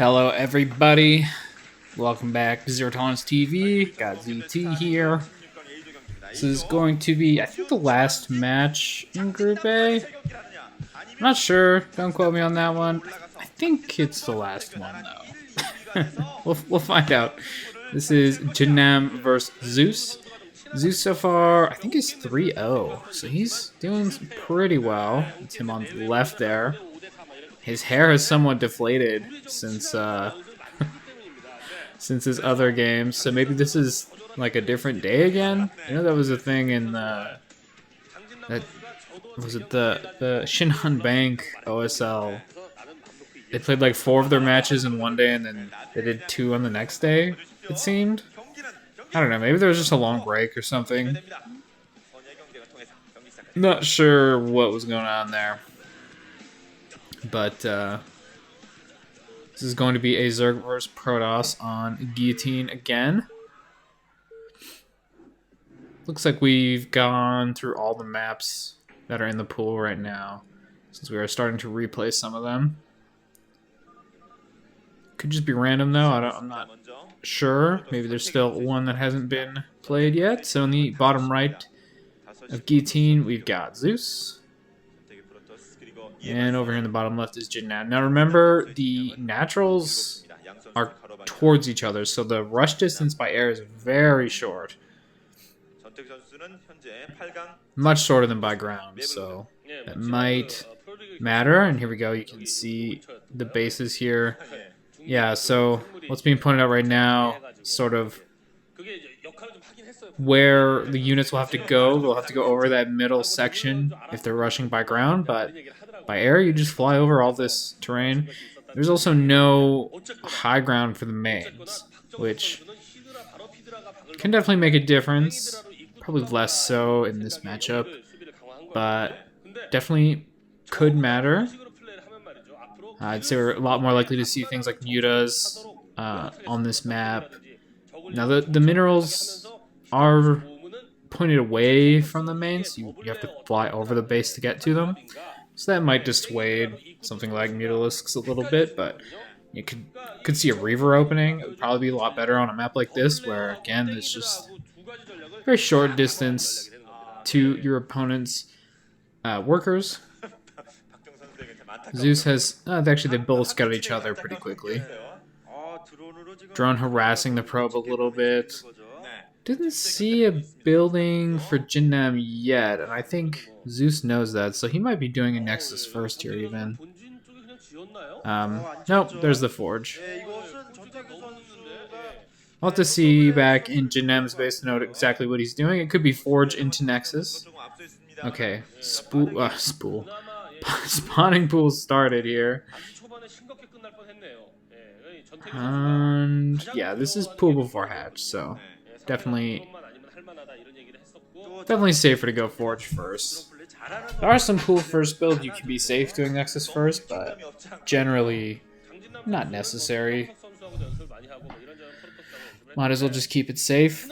Hello everybody, welcome back to Zero Tolerance TV, got ZT here. This is going to be, I think, the last match in Group A. I'm not sure, don't quote me on that one. I think it's the last one though. we'll find out. This is JinNam versus Zeus. Zeus so far, I think is 3-0, so he's doing pretty well. It's him on the left there. His hair is somewhat deflated since since his other games, so maybe this is like a different day again. I know that was a thing in the that was it the Shinhan Bank OSL. They played like 4 of their matches in one day, and then they did 2 on the next day. It seemed. I don't know. Maybe there was just a long break or something. Not sure what was going on there. But this is going to be a Zerg vs Protoss on Guillotine again. Looks like we've gone through all the maps that are in the pool right now, since we are starting to replay some of them. Could just be random though, I'm not sure. Maybe there's still one that hasn't been played yet. So in the bottom right of Guillotine, we've got Zeus. And over here in the bottom left is JinNam. Now remember, the naturals are towards each other, so the rush distance by air is very short. Much shorter than by ground, so that might matter. And here we go, you can see the bases here. Yeah, so what's being pointed out right now, sort of where the units will have to go. They'll have to go over that middle section if they're rushing by ground, but by air, you just fly over all this terrain. There's also no high ground for the mains, which can definitely make a difference. Probably less so in this matchup, but definitely could matter. I'd say we're a lot more likely to see things like mutas on this map. Now, the minerals are pointed away from the mains, so you have to fly over the base to get to them. So that might dissuade something like Mutalisks a little bit, but you could see a Reaver opening. It would probably be a lot better on a map like this, where, again, it's just very short distance to your opponent's workers. Zeus has... actually, they both scout each other pretty quickly. Drone harassing the probe a little bit. Didn't see a building for JinNam yet, and I think Zeus knows that, so he might be doing a Nexus first here even. Nope, there's the Forge. I'll have to see back in JinNam's base to note exactly what he's doing. It could be Forge into Nexus. Okay, spawning pool started here. And yeah, this is pool before hatch, so definitely safer to go Forge first. There are some pool first builds you can be safe doing Nexus first, but generally not necessary. Might as well just keep it safe.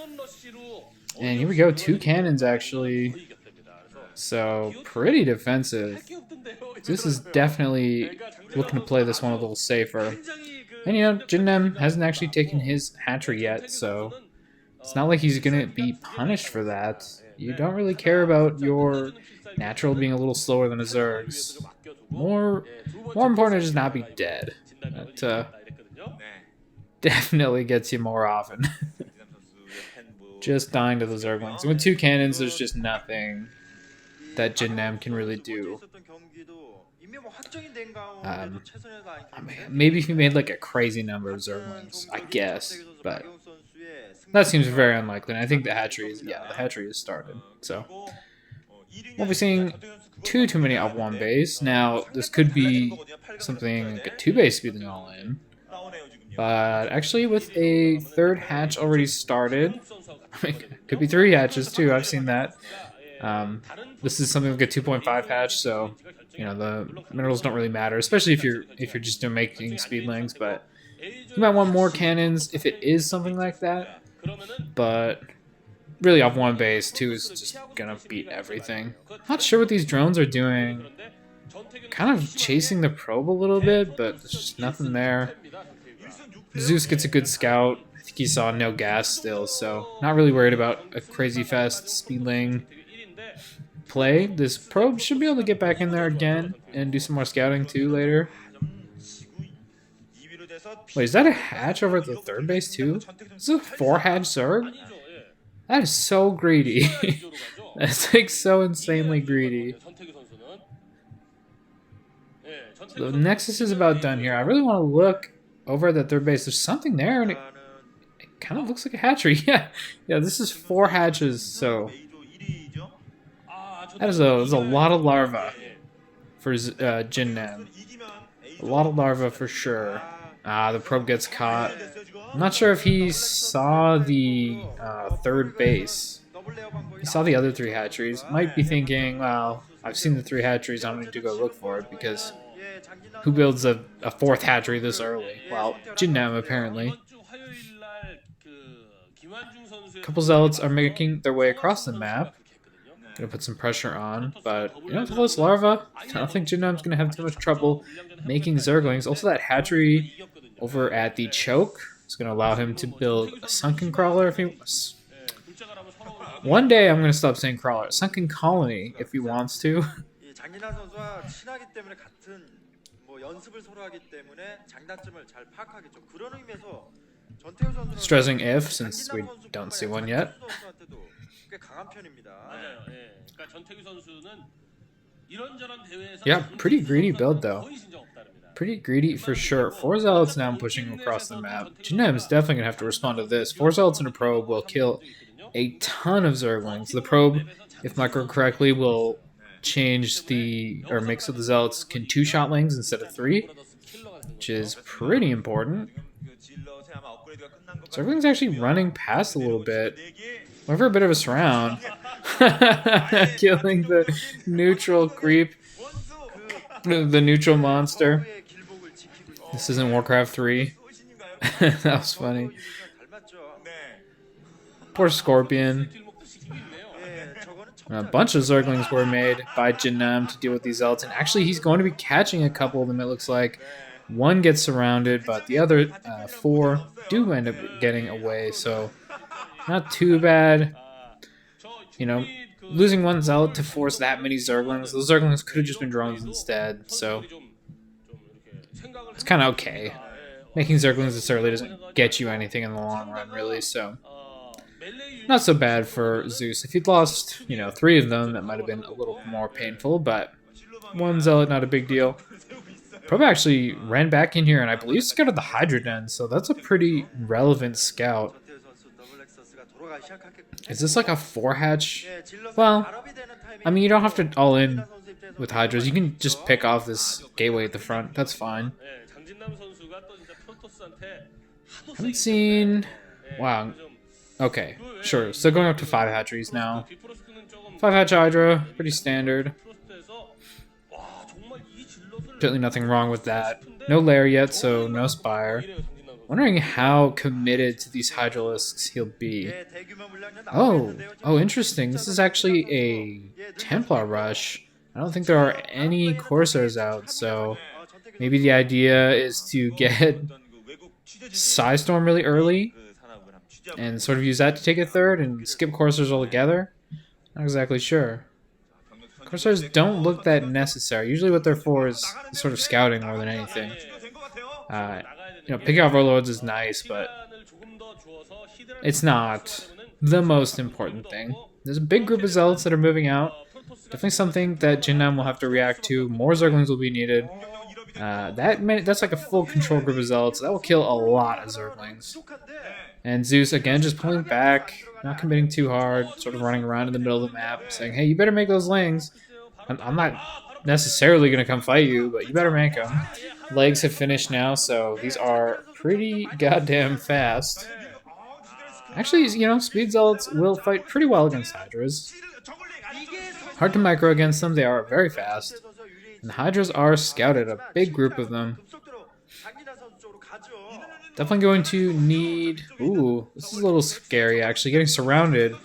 And here we go, 2 cannons actually. So pretty defensive. This is definitely looking to play this one a little safer. And you know, JinNam hasn't actually taken his hatchery yet, so it's not like he's going to be punished for that. You don't really care about your natural being a little slower than a Zerg's. More important to just not be dead. That definitely gets you more often. Just dying to the Zerglings. And with 2 cannons, there's just nothing that JinNam can really do. Maybe if he made like a crazy number of Zerglings, I guess, but that seems very unlikely. And I think the hatchery is started. So won't be seeing too many up 1 base. Now this could be something like a 2 base speeding all in, but actually with a 3rd hatch already started, I mean, could be 3 hatches too. I've seen that. This is something like a 2.5 hatch, so you know the minerals don't really matter, especially if you're just making speedlings. But you might want more cannons if it is something like that. But really, off 1 base, 2 is just gonna beat everything. Not sure what these drones are doing. Kind of chasing the probe a little bit, but there's just nothing there. Zeus gets a good scout. I think he saw no gas still, so not really worried about a crazy fast speed lane play. This probe should be able to get back in there again and do some more scouting too later. Wait, is that a hatch over at the third base too? Is it a 4-hatch Zerg? That is so greedy. That's like so insanely greedy. So the Nexus is about done here. I really want to look over at that third base. There's something there, and it kind of looks like a hatchery. Yeah, this is 4 hatches, so there's a lot of larvae for JinNam. A lot of larvae for sure. The probe gets caught. I'm not sure if he saw the third base. He saw the other 3 hatcheries. Might be thinking, well, I've seen the 3 hatcheries, I don't need to go look for it, because who builds a 4th hatchery this early? Well, JinNam apparently. A couple zealots are making their way across the map. Gonna put some pressure on, but you know, with all this larva, I don't think JinNam's gonna have too much trouble making Zerglings. Also, that hatchery over at the choke is gonna allow him to build a sunken crawler if he wants. One day I'm gonna stop saying crawler. Sunken colony if he wants to. Stressing if, since we don't see one yet. Yeah, pretty greedy build though. Pretty greedy for sure. 4 zealots now pushing across the map. JinNam is definitely going to have to respond to this. 4 zealots and a probe will kill a ton of Zerglings. The probe, if micro correctly, will change the, or make so the zealots can 2-shot lanes instead of 3, which is pretty important. Zergling's actually running past a little bit. Went for a bit of a surround. Killing the neutral creep. The neutral monster. This isn't Warcraft 3. That was funny. Poor Scorpion. A bunch of Zerglings were made by JinNam to deal with these zealots, and actually he's going to be catching a couple of them, it looks like. One gets surrounded, but the other 4 do end up getting away, so not too bad. You know, losing 1 zealot to force that many Zerglings. Those Zerglings could have just been drones instead, so it's kind of okay. Making Zerglings this early doesn't get you anything in the long run, really, so not so bad for Zeus. If he'd lost, you know, 3 of them, that might have been a little more painful, but 1 zealot, not a big deal. Probe actually ran back in here, and I believe scouted the Hydra Den, so that's a pretty relevant scout. Is this like a 4-hatch? Well, I mean, you don't have to all in with Hydras. You can just pick off this gateway at the front. That's fine. Haven't seen... Wow. Okay, sure. So going up to 5 hatcheries now. 5-hatch Hydra, pretty standard. Certainly nothing wrong with that. No lair yet, so no spire. Wondering how committed to these Hydralisks he'll be. Oh, interesting. This is actually a Templar rush. I don't think there are any Corsairs out, so maybe the idea is to get Psystorm really early and sort of use that to take a third and skip Corsairs altogether. Not exactly sure. Corsairs don't look that necessary. Usually what they're for is sort of scouting more than anything. You know, picking off Warlords is nice, but it's not the most important thing. There's a big group of Zealots that are moving out. Definitely something that JinNam will have to react to. More Zerglings will be needed. That's like a full control group of Zealots. That will kill a lot of Zerglings. And Zeus, again, just pulling back, not committing too hard, sort of running around in the middle of the map, saying, hey, you better make those lanes. I'm not necessarily going to come fight you, but you better make them. Legs have finished now, so these are pretty goddamn fast. Actually, you know, Speed Zealots will fight pretty well against Hydras. Hard to micro against them, they are very fast. And the Hydras are scouted, a big group of them. Definitely going to need... Ooh, this is a little scary, actually. Getting surrounded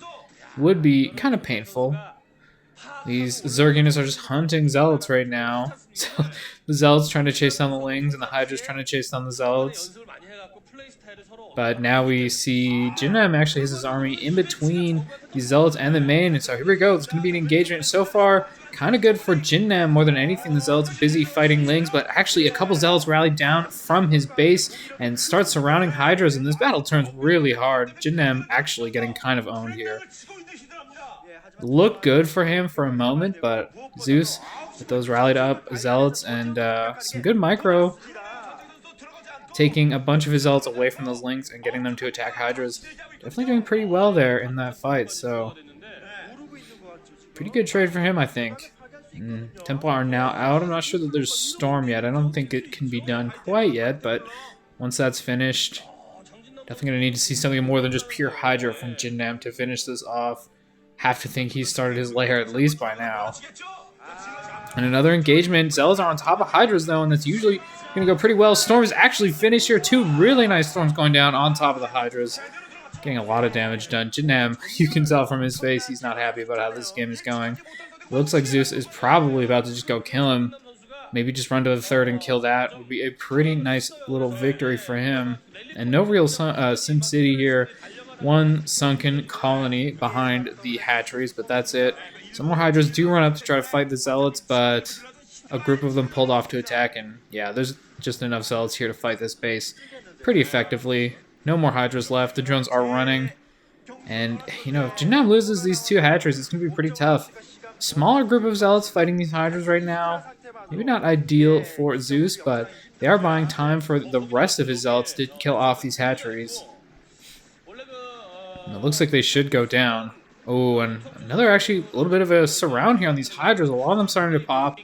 would be kind of painful. These Zerginas are just hunting Zealots right now. So the Zealots trying to chase down the Lings, and the Hydra's trying to chase down the Zealots. But now we see JinNam actually has his army in between the Zealots and the main. And so here we go. It's going to be an engagement. So far, kind of good for JinNam more than anything. The Zealots busy fighting Lings, but actually a couple Zealots rallied down from his base and start surrounding Hydras. And this battle turns really hard. JinNam actually getting kind of owned here. Looked good for him for a moment, but Zeus with those rallied up Zealots and some good micro, taking a bunch of his Zealots away from those Lings and getting them to attack Hydras. Definitely doing pretty well there in that fight, so pretty good trade for him, I think. Templar now out. I'm not sure that there's Storm yet. I don't think it can be done quite yet, but once that's finished, definitely going to need to see something more than just pure Hydra from JinNam to finish this off. Have to think he started his lair at least by now. And another engagement. Zealots are on top of Hydras, though, and that's usually going to go pretty well. Storm is actually finished here. Two really nice Storms going down on top of the Hydras. Getting a lot of damage done. JinNam, you can tell from his face, he's not happy about how this game is going. Looks like Zeus is probably about to just go kill him. Maybe just run to the third and kill that. Would be a pretty nice little victory for him. And no real Sim City here. One sunken colony behind the hatcheries, but that's it. Some more Hydras do run up to try to fight the Zealots, but a group of them pulled off to attack, and yeah, there's just enough Zealots here to fight this base pretty effectively. No more Hydras left. The drones are running, and you know, if JinNam loses these two hatcheries, it's going to be pretty tough. Smaller group of Zealots fighting these Hydras right now. Maybe not ideal for Zeus, but they are buying time for the rest of his Zealots to kill off these hatcheries. And it looks like they should go down. Oh, and another actually a little bit of a surround here on these Hydras. A lot of them starting to pop.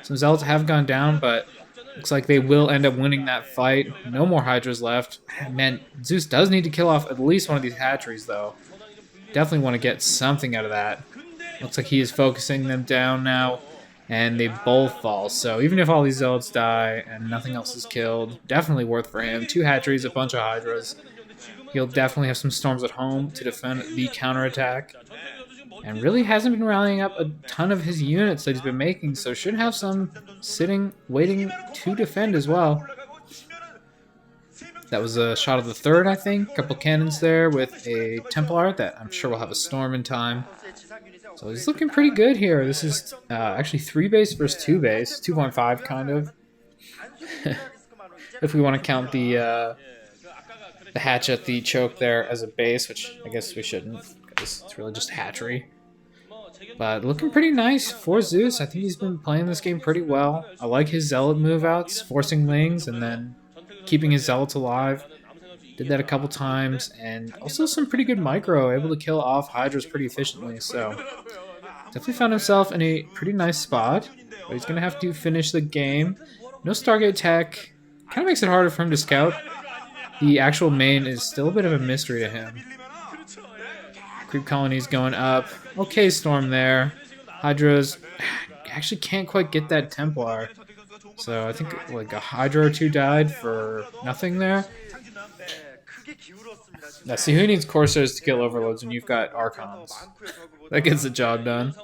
Some Zealots have gone down, but looks like they will end up winning that fight. No more Hydras left. Man, Zeus does need to kill off at least one of these hatcheries, though. Definitely want to get something out of that. Looks like he is focusing them down now, and they both fall. So even if all these Zealots die and nothing else is killed, definitely worth for him. Two hatcheries, a bunch of Hydras. He'll definitely have some Storms at home to defend the counterattack. And really hasn't been rallying up a ton of his units that he's been making, so should have some sitting, waiting to defend as well. That was a shot of the third, I think. A couple cannons there with a Templar that I'm sure will have a Storm in time. So he's looking pretty good here. This is actually 3 base versus 2 base. 2.5 kind of. If we want to count the hatch at the choke there as a base, which I guess we shouldn't, because it's really just hatchery. But looking pretty nice for Zeus. I think he's been playing this game pretty well. I like his Zealot move-outs, forcing Lings and then keeping his Zealots alive. Did that a couple times, and also some pretty good micro, able to kill off Hydras pretty efficiently. So definitely found himself in a pretty nice spot, but he's going to have to finish the game. No Stargate tech. Kind of makes it harder for him to scout. The actual main is still a bit of a mystery to him. Creep colonies going up. Okay, Storm there. Hydras actually can't quite get that Templar. So I think like a Hydra or two died for nothing there. Now see who needs Corsairs to kill Overlords when you've got Archons. That gets the job done.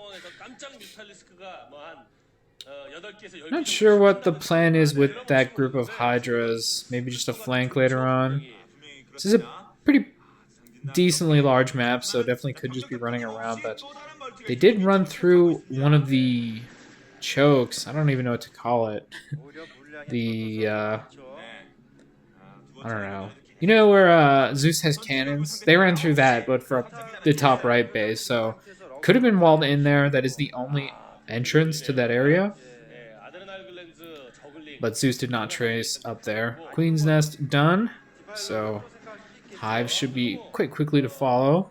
Not sure what the plan is with that group of Hydras. Maybe just a flank later on. This is a pretty decently large map, so definitely could just be running around, but they did run through one of the chokes. I don't even know what to call it. I don't know. You know where Zeus has cannons? They ran through that, but for the top right base, so could have been walled in there. That is the only entrance to that area. But Zeus did not trace up there. Queen's Nest done, so Hive should be quite quickly to follow.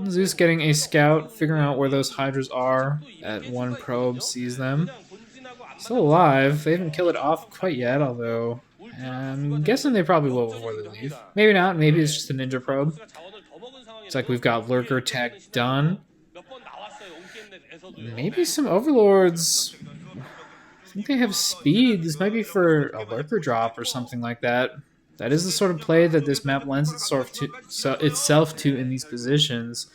Zeus getting a scout, figuring out where those Hydras are. At one probe, sees them. Still alive. They haven't killed it off quite yet, although I'm guessing they probably will before they leave. Maybe not. Maybe it's just a ninja probe. It's like we've got Lurker tech done. Maybe some Overlords. I think they have speed. This might be for a Lurker drop or something like that. That is the sort of play that this map lends itself to in these positions.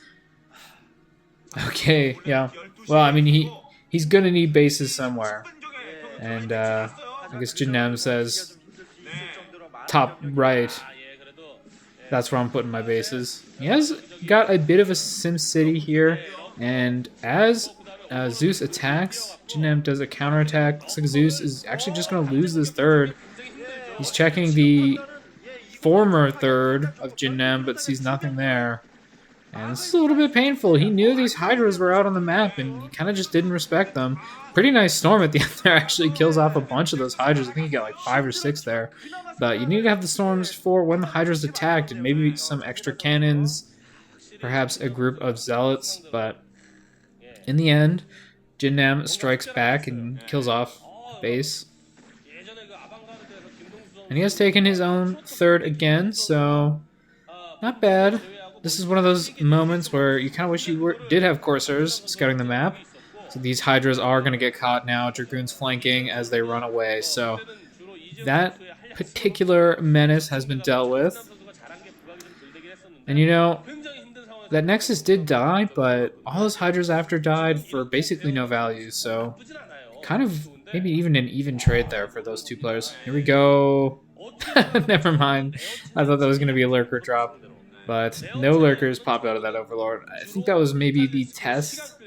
Okay, yeah. Well, I mean, he's gonna need bases somewhere, and I guess JinNam says top right. That's where I'm putting my bases. He has got a bit of a Sim City here, and as Zeus attacks, JinNam does a counterattack. Looks like Zeus is actually just going to lose this third. He's checking the former third of JinNam, but sees nothing there. And this is a little bit painful. He knew these Hydras were out on the map, and he kind of just didn't respect them. Pretty nice storm at the end there. Actually kills off a bunch of those Hydras. I think he got like 5 or 6 there. But you need to have the storms for when the Hydras attacked, and maybe some extra cannons, perhaps a group of zealots. But in the end, JinNam strikes back and kills off base. And he has taken his own third again, so not bad. This is one of those moments where you kind of wish you did have Corsairs scouting the map. So these Hydras are going to get caught now. Dragoons flanking as they run away. So that particular menace has been dealt with. And you know, that Nexus did die, but all those Hydras after died for basically no value. So kind of maybe even an even trade there for those two players. Here we go. Never mind. I thought that was going to be a lurker drop. But no lurkers popped out of that Overlord. I think that was maybe the test.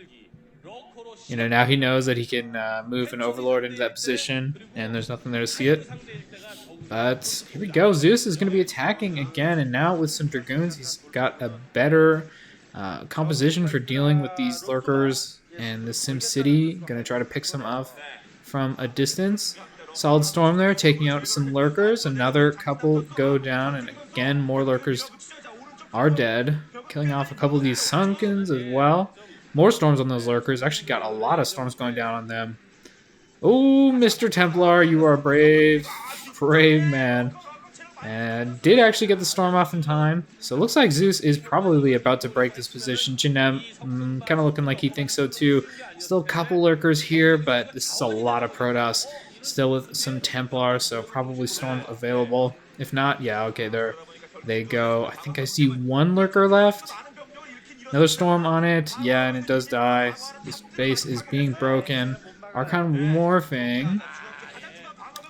You know, now he knows that he can move an Overlord into that position, and there's nothing there to see it. But here we go. Zeus is going to be attacking again, and now with some Dragoons, he's got a better composition for dealing with these lurkers and the Sim City. Going to try to pick some up from a distance. Solid storm there, taking out some lurkers. Another couple go down, and again, more lurkers are dead, killing off a couple of these Sunkens as well. More storms on those lurkers. Actually got a lot of storms going down on them. Oh, Mr. Templar, you are brave. Brave man. And did actually get the storm off in time. So it looks like Zeus is probably about to break this position. JinNam kind of looking like he thinks so too. Still a couple lurkers here, but this is a lot of Protoss. Still with some Templar, so probably storms available. If not, yeah, okay, they go. I think I see one lurker left. Another storm on it. Yeah, and it does die. This base is being broken. Archon morphing.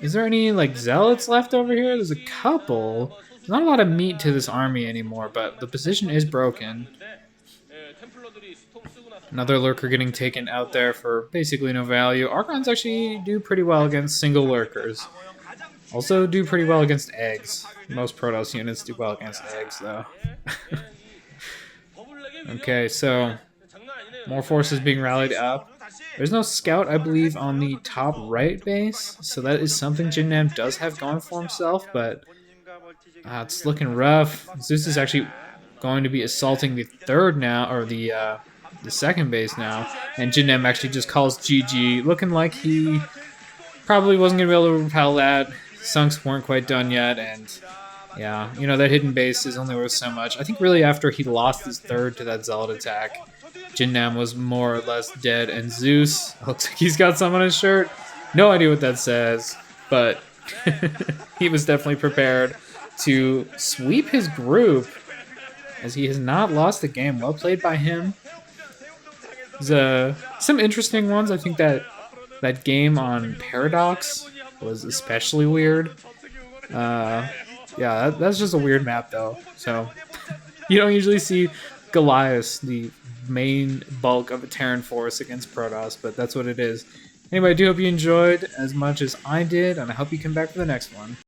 Is there any, like, zealots left over here? There's a couple. There's not a lot of meat to this army anymore, but the position is broken. Another lurker getting taken out there for basically no value. Archons actually do pretty well against single lurkers. Also do pretty well against eggs. Most Protoss units do well against eggs, though. Okay, so more forces being rallied up. There's no scout, I believe, on the top right base, so that is something JinNam does have going for himself, but it's looking rough. Zeus is actually going to be assaulting the third now, or the second base now, and JinNam actually just calls GG, looking like he probably wasn't going to be able to repel that. Sunks weren't quite done yet, and yeah, you know, that hidden base is only worth so much. I think really after he lost his third to that Zealot attack, JinNam was more or less dead, and Zeus looks like he's got some on his shirt. No idea what that says, but he was definitely prepared to sweep his group, as he has not lost the game. Well played by him. There's some interesting ones. I think that game on Paradox was especially weird. Yeah, that's just a weird map, though. So you don't usually see Goliath, the main bulk of a Terran force, against Protoss, but that's what it is. Anyway, I do hope you enjoyed as much as I did, and I hope you come back for the next one.